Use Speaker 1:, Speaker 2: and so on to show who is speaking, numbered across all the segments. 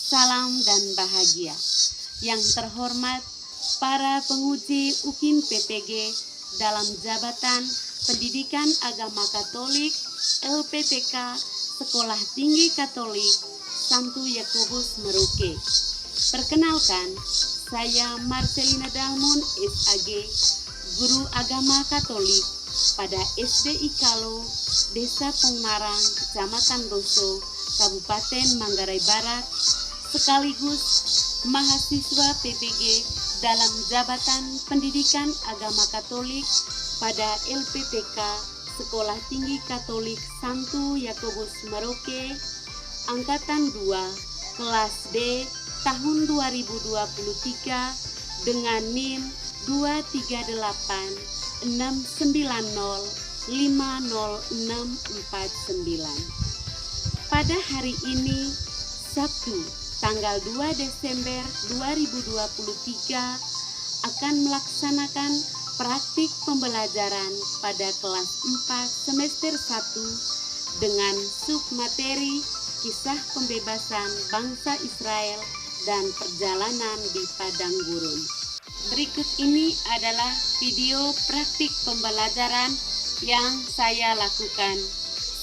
Speaker 1: salam dan bahagia. Yang terhormat para penguji UKIN PPG dalam jabatan Pendidikan Agama Katolik LPTK Sekolah Tinggi Katolik Santo Yakobus Merauke. Perkenalkan, saya Marcelina Dalmon SAG, Guru Agama Katolik pada SD Ikalo, Desa Pongmarang, Kecamatan Doso, Kabupaten Manggarai Barat, sekaligus mahasiswa PPG dalam jabatan Pendidikan Agama Katolik pada LPTK Sekolah Tinggi Katolik Santo Yakobus Merauke, Angkatan 2, Kelas D, tahun 2023 dengan NIM 23869050649. Pada hari ini, Sabtu, tanggal 2 Desember 2023, akan melaksanakan praktik pembelajaran pada kelas 4 semester 1 dengan submateri Kisah Pembebasan Bangsa Israel dan Perjalanan di Padang Gurun. Berikut ini adalah video praktik pembelajaran yang saya lakukan.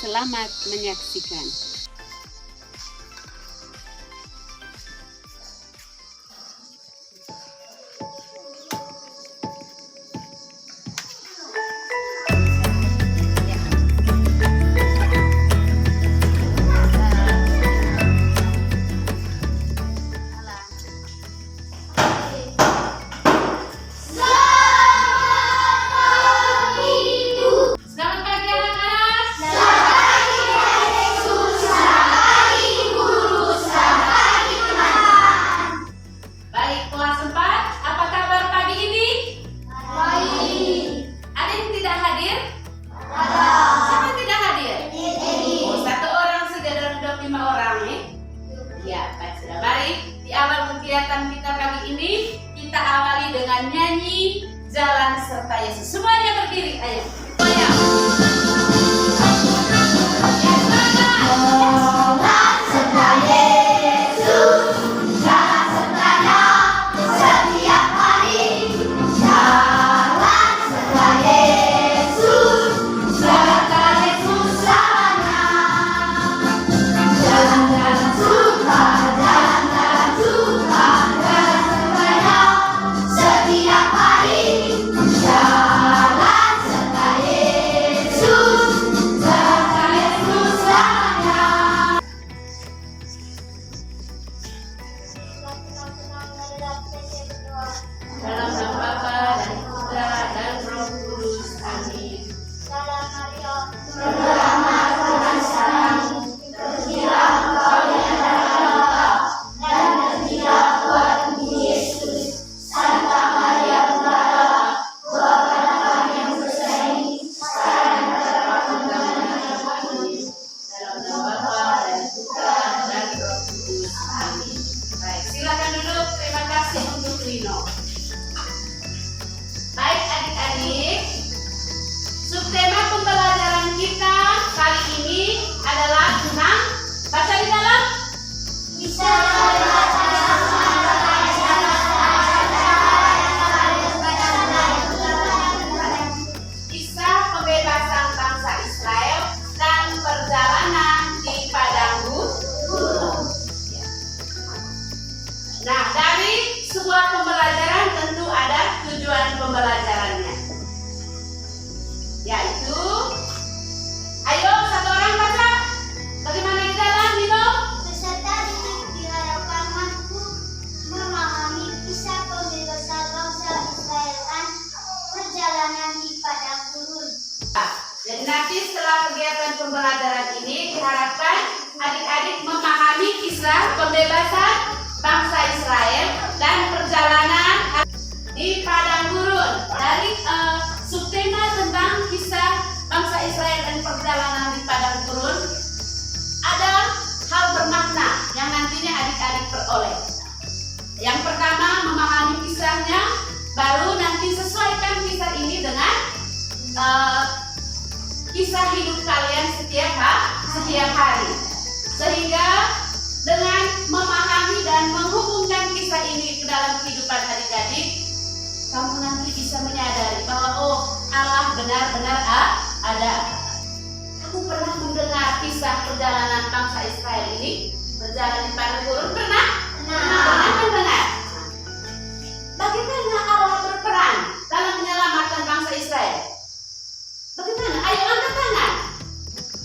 Speaker 1: Selamat menyaksikan.
Speaker 2: Kegiatan kita kali ini kita awali dengan nyanyi Jalan Serta Yesus. Semuanya berdiri, ayo. Goyang. Jalan serta Yesus, jalan sertanya setiap hari. Jalan serta Yesus, serta Yesus jalannya. Jalan-jalan suka, jalan-jalan suka, jalan sertanya setiap hari. Jalan serta Yesus, serta Yesus jalannya. Dalam nama Bapa dan Putra dan Roh Kudus. Amin. Salam Maria, berdamai Tuhan sayang, terpujilah Engkau di antara Bapa dan terpujilah Tuhan Yesus. Santa Maria Bunda Allah, doakanlah kami yang berdosa ini, sekarang dan pada waktu kami meninggal. Dalam nama Bapa dan Putra dan Roh Kudus. Amin. Baik, silakan duduk. Terima kasih untuk Lino. Baik adik-adik, subtema pembelajaran kita kali ini adalah tentang baca di dalam Kisah Pembebasan Bangsa Israel dan Perjalanan di Padang Gurun. Nah, dari sebuah pembelajaran tentu ada tujuan pembelajarannya, yaitu, ayo satu orang baca. Bagaimana di dalam Nino?
Speaker 3: Peserta didik diharapkan mampu memahami kisah pembebasan bangsa Israel dan perjalanan di padang gurun.
Speaker 2: Jadi nanti setelah kegiatan pembelajaran ini diharapkan adik-adik memahami kisah pembebasan bangsa Israel dan perjalanan di padang gurun. Dari subtema tentang kisah bangsa Israel dan perjalanan di padang gurun, ada hal bermakna yang nantinya adik-adik peroleh. Yang pertama, memahami kisahnya, baru nanti sesuaikan kisah ini dengan kisah hidup kalian setiap hari, sehingga
Speaker 1: dengan memahami dan menghubungkan kisah ini ke dalam kehidupan adik-adik, kamu nanti bisa menyadari bahwa oh, Allah benar-benar ada. Kamu pernah mendengar kisah perjalanan bangsa Israel ini berjalan di padang gurun? Pernah? Pernah mendengar? Bagaimana Allah berperan dalam menyelamatkan bangsa Israel? Bagaimana? Ayo angkat tangan.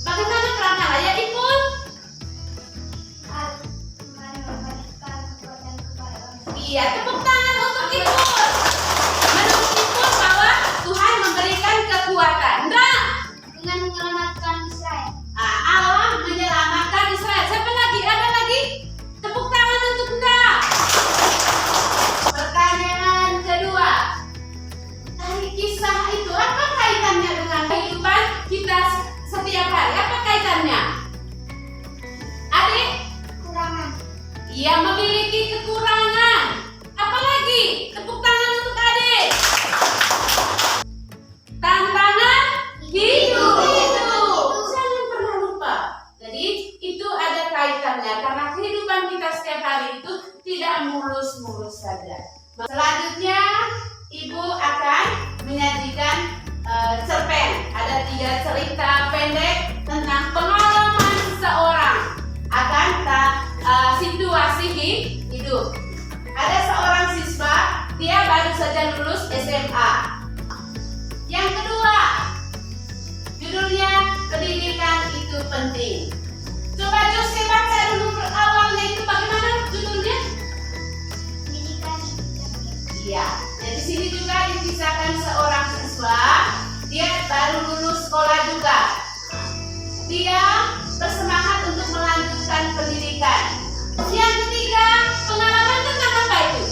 Speaker 1: Bagaimana peran Allah? Ya ikut. Iya, tepuk tangan untuk ikut. Menurut ikut bahwa Tuhan memberikan kekuatan. Enggak.
Speaker 3: Dengan menyelamatkan Israel.
Speaker 1: Allah menyelamatkan Israel. Siapa lagi? Ada lagi? Tepuk tangan untuk enggak. Pertanyaan kedua. Dari kisah itu apa kaitannya dengan kehidupan kita setiap hari? Apa kaitannya? Adik?
Speaker 3: Kekurangan.
Speaker 1: Ia memiliki kekurangan. Apalagi? Tepuk tangan untuk adik. Tantangan hidup. Jangan pernah lupa. Jadi itu ada kaitannya karena kehidupan kita setiap hari itu tidak mulus-mulus saja. Selanjutnya Ibu akan menyajikan cerpen. Ada 3 cerita pendek tentang pengalaman seseorang akan situasi hidup. Ada seorang siswa, dia baru saja lulus SMA. Yang kedua, judulnya pendidikan itu penting. Coba Jose baca dulu awalnya itu bagaimana judulnya?
Speaker 3: Pendidikan itu penting.
Speaker 1: Iya. Jadi sini juga dikisahkan seorang siswa, dia baru lulus sekolah juga. Dia bersemangat untuk melanjutkan pendidikan. Yang ketiga, pengalaman tentang apa itu?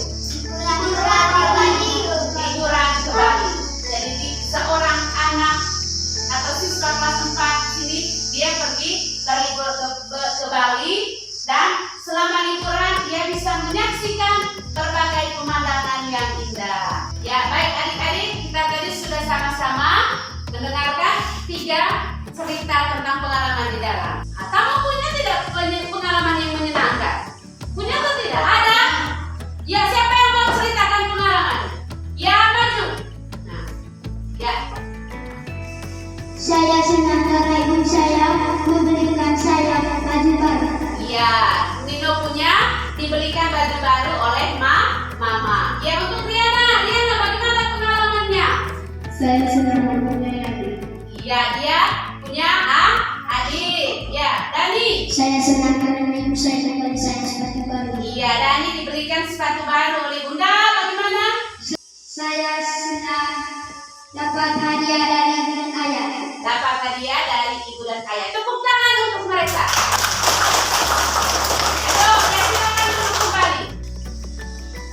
Speaker 1: Liburan ke Bali. Jadi seorang anak atau siswa kelas 4 sini dia pergi berlibur ke Bali dan selama liburan dia bisa menyaksikan berbagai pemandangan yang indah. Ya baik adik-adik, kita tadi sudah sama-sama mendengarkan 3 cerita tentang pengalaman di dalam. Kamu punya tidak pengalaman yang menyenangkan? Punya atau tidak? Ada? Ya, siapa yang mau ceritakan pengalaman? Ya, maju. Nah, ya.
Speaker 3: Saya senang karena ibu saya memberikan saya baju baru.
Speaker 1: Iya, Nino punya dibelikan baju baru oleh mama. Ya, untuk Riana bagaimana pengalamannya?
Speaker 3: Saya senang mempunyai adik.
Speaker 1: Iya, dia punya adik. Ya, Dani.
Speaker 3: Saya senang karena ibu saya memberi saya sepatu baru.
Speaker 1: Iya, Dani diberikan sepatu baru oleh Bunda. Bagaimana?
Speaker 3: Saya senang dapat hadiah dari ibu dan ayah.
Speaker 1: Dapat hadiah dari ibu dan ayah. Tepuk tangan untuk mereka. Ayo, ya silakan duduk kembali.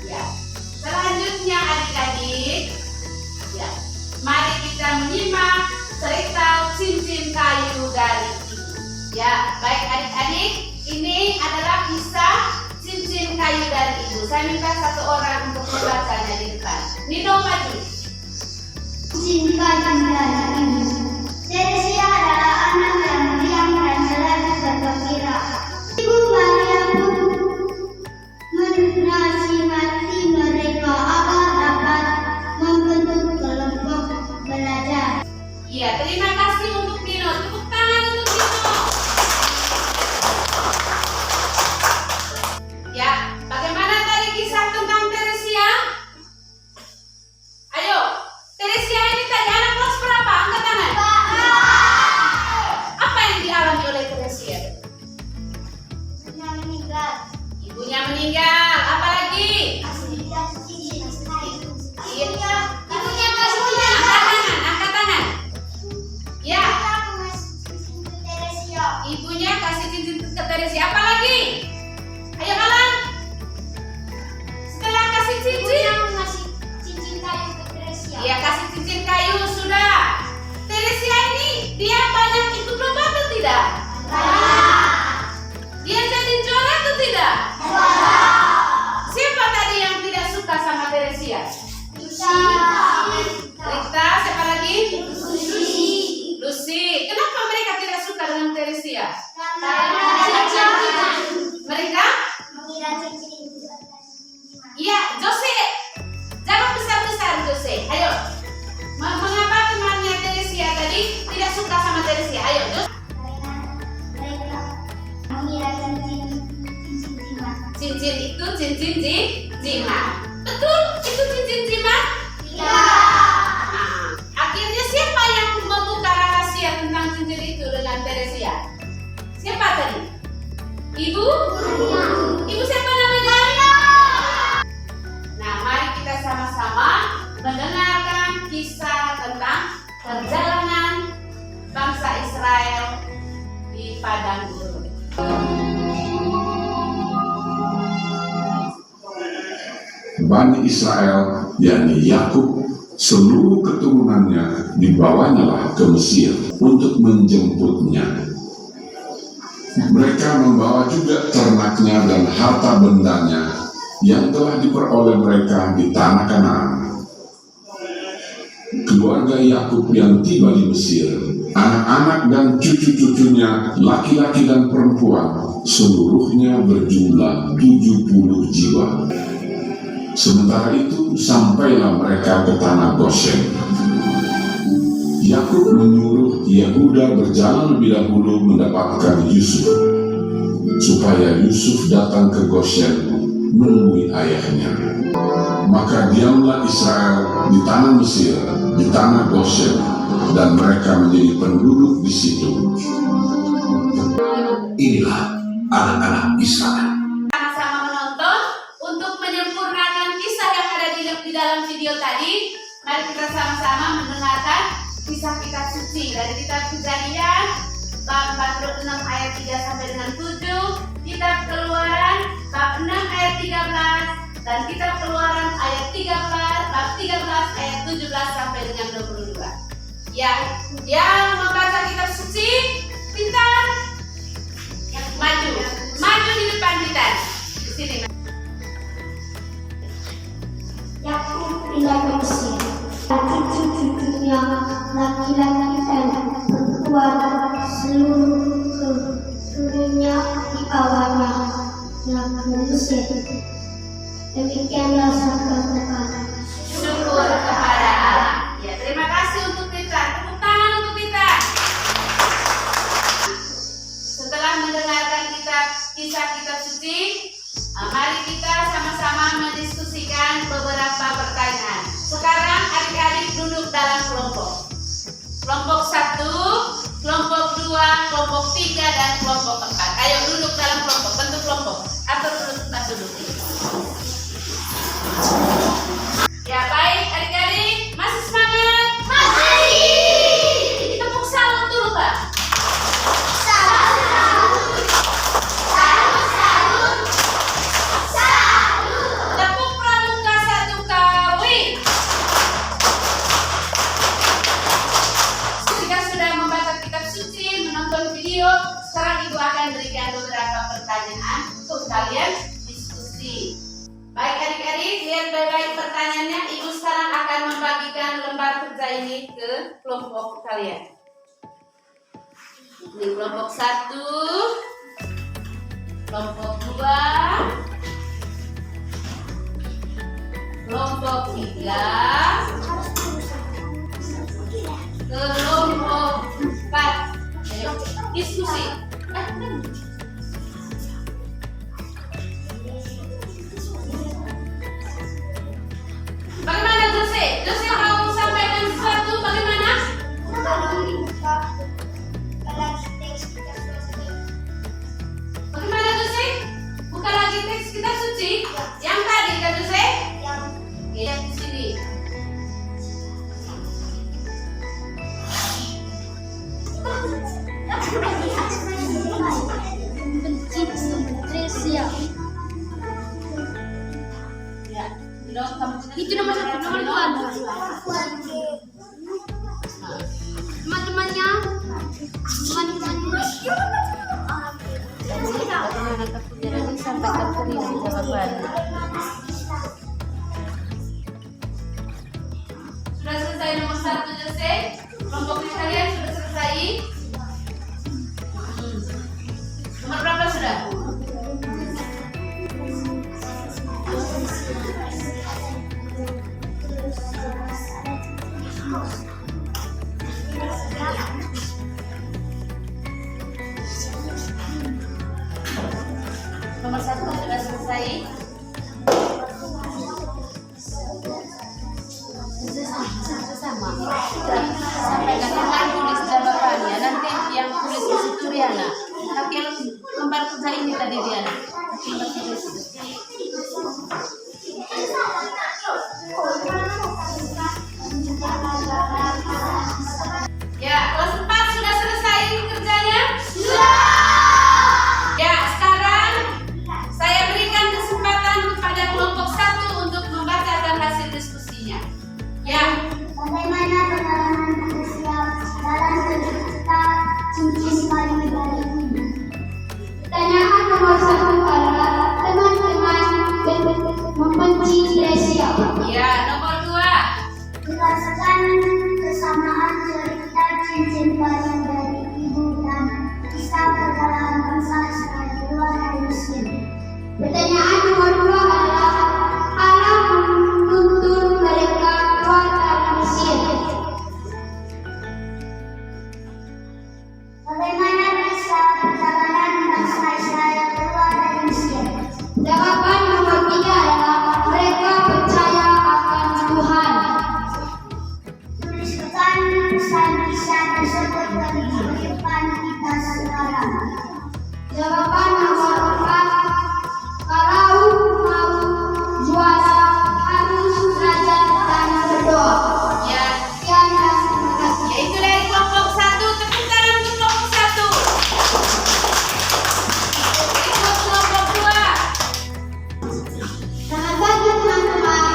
Speaker 1: Ya. Selanjutnya adik-adik, ya, mari kita menyimak cerita cincin kayu dari ibu. Ya, baik adik-adik, ini adalah kisah cincin kayu dari ibu. Saya minta satu orang untuk membacanya di depan. Nino maju.
Speaker 3: Cincin kayu dari ibu. Teresia adalah anak yang meriang dan selalu bergembira. Ibu Maria pun menasihati mereka agar dapat membentuk kelompok belajar.
Speaker 1: Iya, terima kasih untuk Nino. Tepuk tangan untuk Nino. Ya, bagaimana tadi kisah tentang Teresia? Ayo, Teresia ini tadi anak kelas berapa? Angkat tangan. Apa yang dialami oleh Teresia?
Speaker 3: Yang meninggal.
Speaker 1: Ibunya meninggal. Apa lagi?
Speaker 3: Ibunya kasih
Speaker 1: Iya. Angkat tangan. Ya, ibunya kasih cincin ke Teresia. Apa lagi? Ayo Alan. Setelah kasih cincin, iya kasih cincin kayu sudah. Teresia ini dia banyak ikut lomba atau tidak? Dia jadi juara atau tidak? Siapa tadi yang tidak suka sama Teresia? Rita, siapa lagi? Lucy. Kenapa mereka tidak suka dengan Teresia? Mereka jimat. Betul? Itu cincin jimat?
Speaker 3: Ya.
Speaker 1: Nah, akhirnya siapa yang membuka rahasia tentang cincin itu dengan Teresia? Siapa tadi? Ibu? Ibu siapa namanya? Nah, mari kita sama-sama mendengarkan kisah tentang perjalanan bangsa Israel di padang gurun.
Speaker 4: Bani Israel, yakni Yakub, seluruh keturunannya dibawanyalah ke Mesir untuk menjemputnya. Mereka membawa juga ternaknya dan harta bendanya yang telah diperoleh mereka di tanah Kanaan. Keluarga Yakub yang tiba di Mesir, anak-anak dan cucu-cucunya, laki-laki dan perempuan, seluruhnya berjumlah 70 jiwa. Sementara itu sampailah mereka ke tanah Goshen. Yakub menyuruh Yehuda berjalan lebih dahulu mendapatkan Yusuf, supaya Yusuf datang ke Goshen menemui ayahnya. Maka diamlah Israel di tanah Mesir, di tanah Goshen, dan mereka menjadi penduduk di situ. Inilah anak-anak Israel.
Speaker 1: Sama-sama menonton untuk menyempurnakan kisah yang ada di dalam video tadi. Mari kita sama-sama mendengarkan kisah kitab suci dari kitab Kejadian bab 46 ayat 3 sampai dengan 7, kitab Keluaran bab 6 ayat 13, dan kitab Keluaran ayat 13 bab 13 ayat 17 sampai dengan 22. Yang membaca kitab suci pintar, maju di depan kita. Di sini.
Speaker 3: Yakub pindah ke Mesir. Cucu-cucunya, laki-laki dan perempuan, seluruh keturunannya dibawanya ke Mesir. Demikianlah sabda Tuhan.
Speaker 1: Syukur kepada Allah. Ya, terima kasih untuk kita. Tepuk tangan untuk kita. Setelah mendengarkan kisah kitab suci, mari kita sama-sama mendiskusikan beberapa pertanyaan. Sekarang adik-adik duduk dalam kelompok. Kelompok 1, kelompok 2, kelompok 3, dan kelompok 4. Ayo duduk dalam kelompok, bentuk kelompok. Atur duduk tempat duduk. Ya, baik adik-adik, masih semangat? Masih. Tepuk salam dulu, Pak. Tepuk pramuka 1 kali. Jika sudah membaca kitab suci, menonton video, sekarang Ibu akan berikan beberapa pertanyaan untuk kalian diskusi. Baik adik-adik, lihat baik-baik pertanyaannya. Ibu sekarang akan membagikan lembar kerja ini ke kelompok kalian. Ini kelompok 1, kelompok 2, kelompok 3, kelompok 4. Ayo, diskusi. Bagaimana Jose? Jose mau sampaikan sesuatu bagaimana? Bagaimana Jose? Buka lagi teks kitab suci. Yang tadi kan Jose? Yang di sini. Ya,
Speaker 2: Itu nomor 1, nomor 2. Teman-temannya.
Speaker 5: Bagaimana keputusan sampai terpilih jawaban?
Speaker 1: Sudah selesai nomor 1 Jose? Kelompoknya kalian sudah selesai? Nomor berapa sudah? Nomor 1 sudah selesai.
Speaker 5: sama. Sampaikan yang lain tulis jawabannya. Nanti yang tulis di situ Riana. Tapi yang lembar kerja ini tadi Riana. Tapi lembar kerja itu.
Speaker 1: Ya, kelas 4 sudah selesai kerjanya? Sudah. Ya, sekarang saya berikan kesempatan kepada kelompok 1 untuk membacakan hasil diskusinya. Ya.
Speaker 3: Bagaimana pengalaman manusia dalam cerita cincin paling baik ini? Pertanyaan nomor 1 adalah teman-teman membenci Gresia.
Speaker 1: Ya, nomor 2.
Speaker 3: Jelaskan kesamaan cerita cincin paling dari ibu dan kisah perjalanan bangsa Israel keluar dari Mesir. Pertanyaan nomor 2 adalah Allah menuntun mereka keluar dari Mesir. Bagaimana kisah perjalanan bangsa Israel keluar dari Mesir? Jawaban nomor 3 adalah mereka percaya akan Tuhan. Tuliskan kisah tersebut bagi kehidupan kita sekarang. Jawaban nomor 4, kalau mau juara harus belajar dan berdoa.
Speaker 1: Ya.
Speaker 3: Sekian dan terima kasih.
Speaker 1: Yaitu dari kelompok 1, tepuk tangan untuk kelompok 1. Ikut kelompok 2.
Speaker 3: Selamat pagi teman-teman.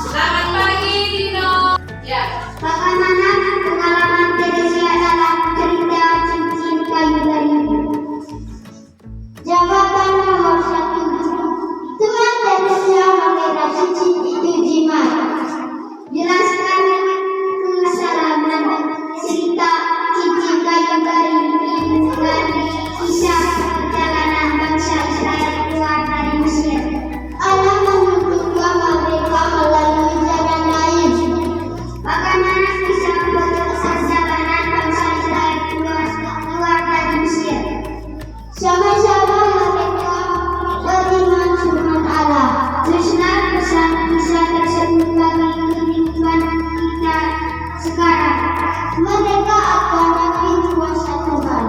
Speaker 1: Selamat pagi Dino. Ya.
Speaker 3: Bagaimana pengalaman Teresia dalam cerita cincin kayu dari ibu? Jawaban nomor 1. Teman Teresia mengira cincin itu jimat. Jelaskan kesalahan cerita cincin kayu dari ibu dan kisah perjalanan bangsa Israel keluar dari Mesir. Allah menuntun mereka melalui jalan lain. Bagaimana kisah perjalanan bangsa Israel keluar dari Mesir? Sama-sama mereka beriman firman Allah. Tuliskan pesan kisah tersebut bagi kehidupan kita sekarang. Mereka akan dapat kuasa Tuhan.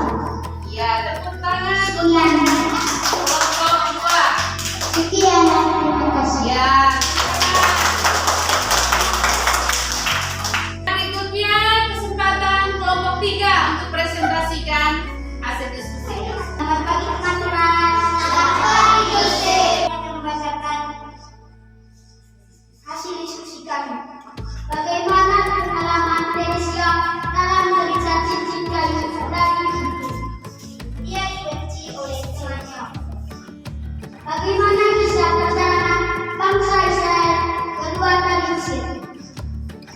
Speaker 1: Ya, tepuk tangan
Speaker 3: Sekian.
Speaker 1: untuk kelompok 2.
Speaker 3: Sekian dan terima kasih.
Speaker 1: Ya. Berikutnya kesempatan kelompok 3 untuk presentasikan hasil diskusinya.
Speaker 3: Selamat pagi teman-teman. Selamat pagi Gusti. Saya akan membacakan hasil diskusi kami. Bagaimana pengalaman Teresia dalam cerita cincin kayu dari ibu? Ia dibenci oleh temannya. Bagaimana kisah perjalanan bangsa Israel keluar dari Mesir?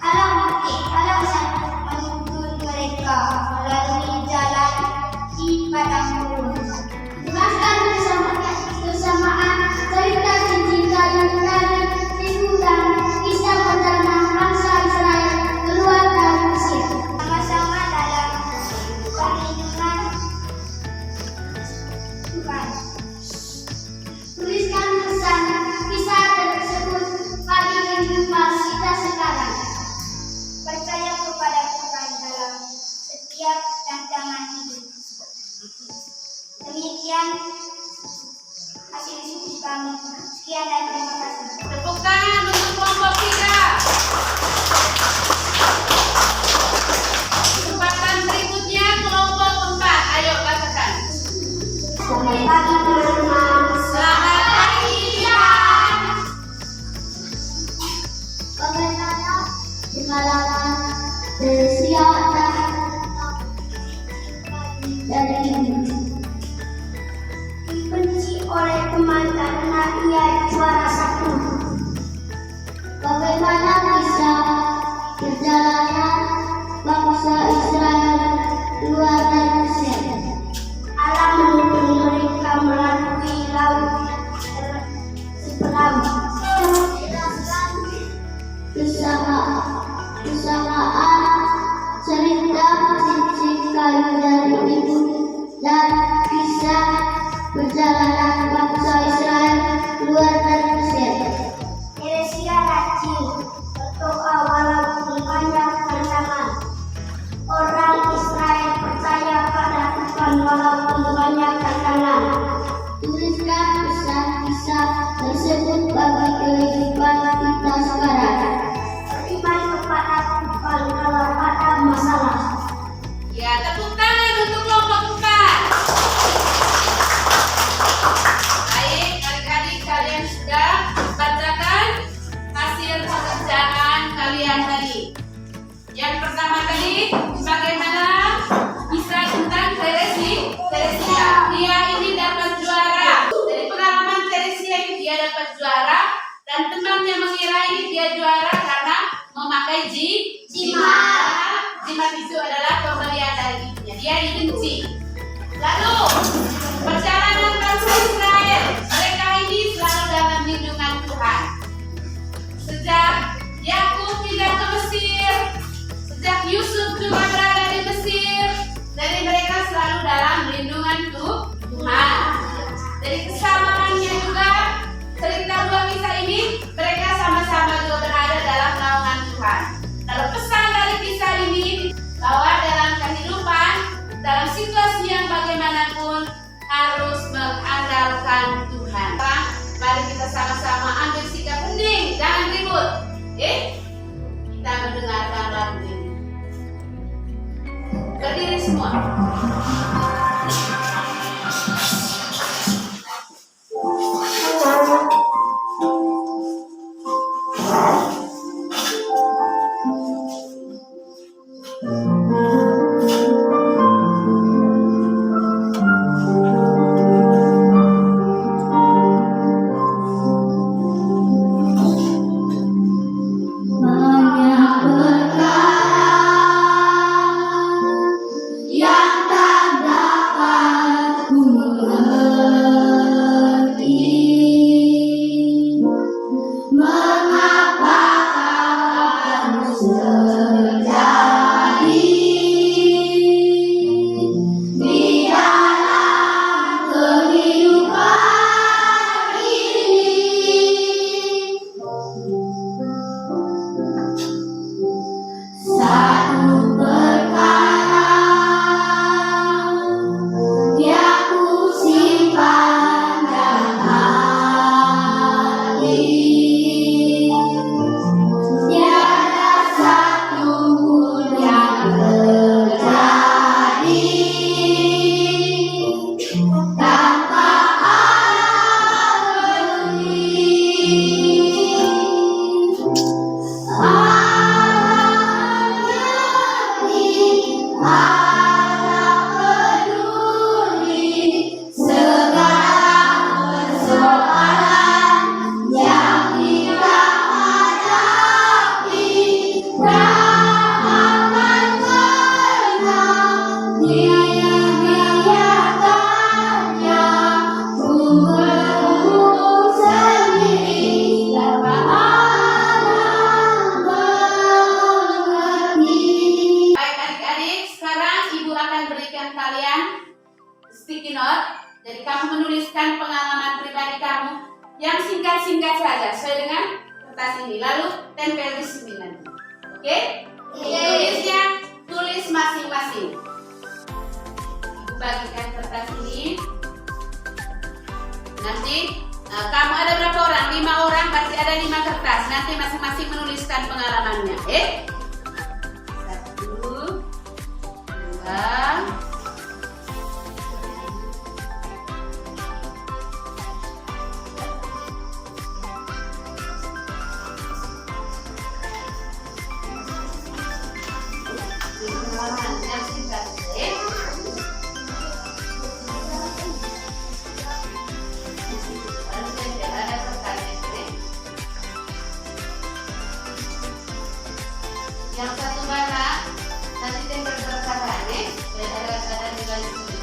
Speaker 3: Allah menuntun mereka melalui jalan di padang gurun. Jelaskan kesamaan cerita cincin kayu dari ibu dan kisah perjalanan bangsa Israel keluar dari Mesir. Sama-sama dalam perlindungan Tuhan. Tuliskan pesan kisah tersebut bagi kehidupan kita sekarang. Percaya kepada Tuhan dalam setiap tantangan hidup. Demikian hasil diskusi kami. Sekian dan terima kasih.
Speaker 1: Tepuk tangan untuk kelompok 3. Kesempatan berikutnya kelompok 4. Ayo bacakan.
Speaker 3: Selamat pagi teman-teman.
Speaker 1: Selamat pagi Ian.
Speaker 3: Bagaimana pengalaman Teresia dari ibu? Dibenci oleh teman karena ia juara 1. Bagaimana kisah perjalanan bangsa Israel keluar dari Mesir? Allah menuntun mereka melalui laut seberang. Kesamaan
Speaker 1: Yang pertama tadi bagaimana kisah tentang Teresia. Dia ini dapat juara. Dari pengalaman Teresia ini dia dapat juara dan temannya mengira ini dia juara karena memakai jimat. Jimat itu adalah pemberian dari ibunya. Dia dibenci. Lalu perjalanan bangsa Israel, mereka ini selalu dalam lindungan Tuhan. Sejak Yakub pindah ke Mesir, sejak Yusuf juga berada di Mesir, jadi mereka selalu dalam lindungan Tuhan. Dari kesamaannya juga cerita dua kisah ini, mereka sama-sama juga berada dalam naungan Tuhan. Lalu pesan dari kisah ini bahwa dalam kehidupan, dalam situasi yang bagaimanapun harus mengandalkan Tuhan. Mari kita sama-sama ambil sikap hening, jangan ribut. Kita mendengarkan lagu ini. Berdiri semua. Sticky note, jadi kamu menuliskan pengalaman pribadi kamu yang singkat-singkat saja sesuai dengan kertas ini, lalu tempel di sini nanti. Oke? Tulisnya tulis masing-masing. Ibu bagikan kertas ini. Nanti kamu ada berapa orang? 5 orang, berarti ada 5 kertas. Nanti masing-masing menuliskan pengalamannya. 1, 2, yang satu mana nanti tempel berkataan ada di garis ini.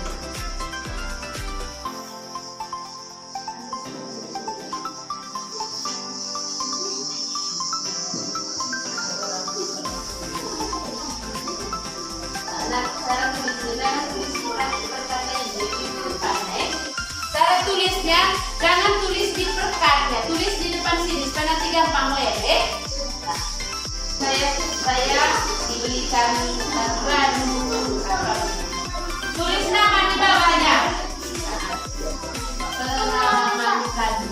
Speaker 1: Nah, cara tulisnya cara tulisnya jangan tulis di perkatnya, tulis di depan sini supaya nanti gampang lihat. Saya dibelikan baju. Tulis nama di bawahnya. Pengalaman tadi.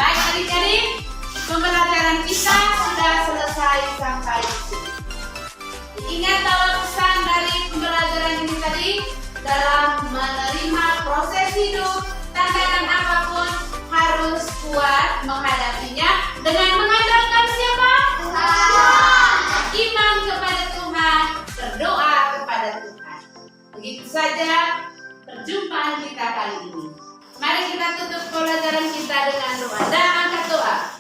Speaker 1: Baik adik-adik, pembelajaran kita sudah selesai sampai di sini. Ingat bahwa pesan dari pembelajaran ini tadi, dalam menerima proses hidup, tantangan apapun harus kuat menghadapinya dengan mengandalkan siapa? Iman kepada Tuhan, berdoa kepada Tuhan. Begitu saja perjumpaan kita kali ini. Mari kita tutup pelajaran kita dengan doa dan angkat doa.